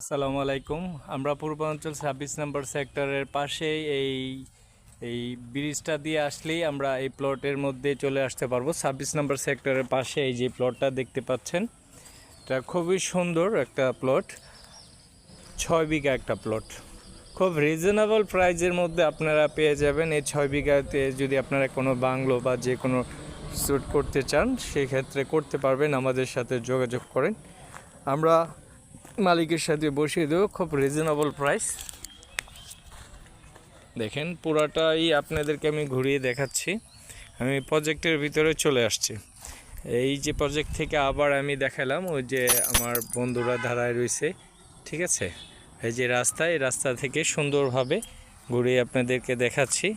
আসসালামু আলাইকুম। আমরা পূর্বাঞ্চল 26 নম্বর সেক্টরের পাশেই এই ব্রিজটা দিয়ে আসলেই আমরা এই প্লটের মধ্যে চলে আসতে পারবো। 26 নম্বর সেক্টরের পাশে এই যে প্লটটা দেখতে পাচ্ছেন, এটা খুবই সুন্দর একটা প্লট, 6 বিঘা একটা প্লট। খুব রিজনেবল প্রাইজের মধ্যে আপনারা পেয়ে যাবেন। এই 6 বিঘাতে যদি আপনারা কোনো বাংলো বা যে কোনো স্যুট করতে চান সেই ক্ষেত্রে করতে পারবেন। আমাদের সাথে যোগাযোগ করেন, আমরা মালিকের সাথে বসিয়ে দেবো। খুব রিজনেবল প্রাইস। দেখেন পুরাটাই আপনাদেরকে আমি ঘুরিয়ে দেখাচ্ছি। আমি প্রজেক্টের ভিতরে চলে আসছি। এই যে প্রজেক্ট থেকে আবার আমি দেখালাম, ওই যে আমার বন্ধুরা দাঁড়ায় রয়েছে, ঠিক আছে। এই যে রাস্তা, এই রাস্তা থেকে সুন্দরভাবে ঘুরিয়ে আপনাদেরকে দেখাচ্ছি।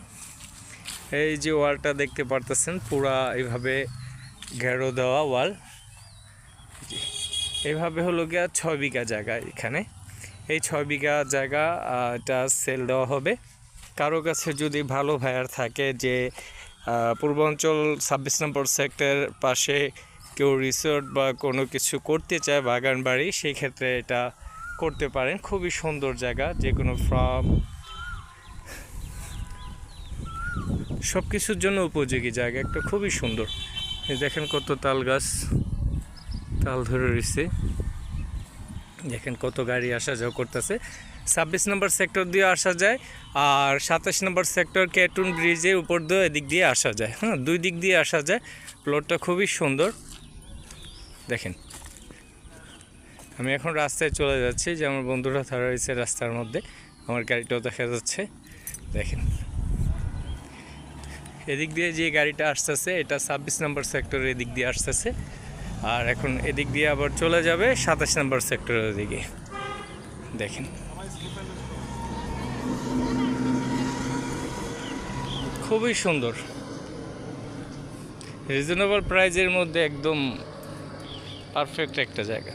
এই যে ওয়ালটা দেখতে পারতেছেন, পুরা এইভাবে ঘেরো দেওয়া ওয়াল। এইভাবে হলো গিয়া 6 বিঘা জায়গা। এখানে এই 6 বিঘা জায়গা এটা সেল দেওয়া হবে। কারো কাছে যদি ভালো ভাইয়ার থাকে যে পূর্বাঞ্চল 26 নম্বর সেক্টর পাশে কেউ রিসোর্ট বা কোনো কিছু করতে চায়, বাগান বাড়ি, সেই ক্ষেত্রে এটা করতে পারেন। খুবই সুন্দর জায়গা, যে কোনো ফার্ম সব কিছুর জন্য উপযোগী জায়গা একটা, খুবই সুন্দর। দেখেন কত তাল গাছ, তাল ধরে রয়েছে। দেখেন কত গাড়ি আসা যাওয়া করতেছে। 26 নম্বর সেক্টর দিয়ে আসা যায়, আর 27 নম্বর সেক্টর ক্যাটুন ব্রিজের উপর দিয়ে এদিক দিয়ে আসা যায়। হ্যাঁ, দুই দিক দিয়ে আসা যায়। প্লটটা খুবই সুন্দর। দেখেন আমি এখন রাস্তায় চলে যাচ্ছি, যে আমার বন্ধুরা ধরা রয়েছে রাস্তার মধ্যে, আমার গাড়িটাও দেখা যাচ্ছে। দেখেন এদিক দিয়ে যে গাড়িটা আসতেছে, এটা 26 নম্বর সেক্টরের এদিক দিয়ে আসতেছে, আর এখন এদিক দিয়ে আবার চলে যাবে 27 নম্বর সেক্টরের দিকে। দেখেন খুবই সুন্দর, রিজনেবল প্রাইজের মধ্যে একদম পারফেক্ট একটা জায়গা।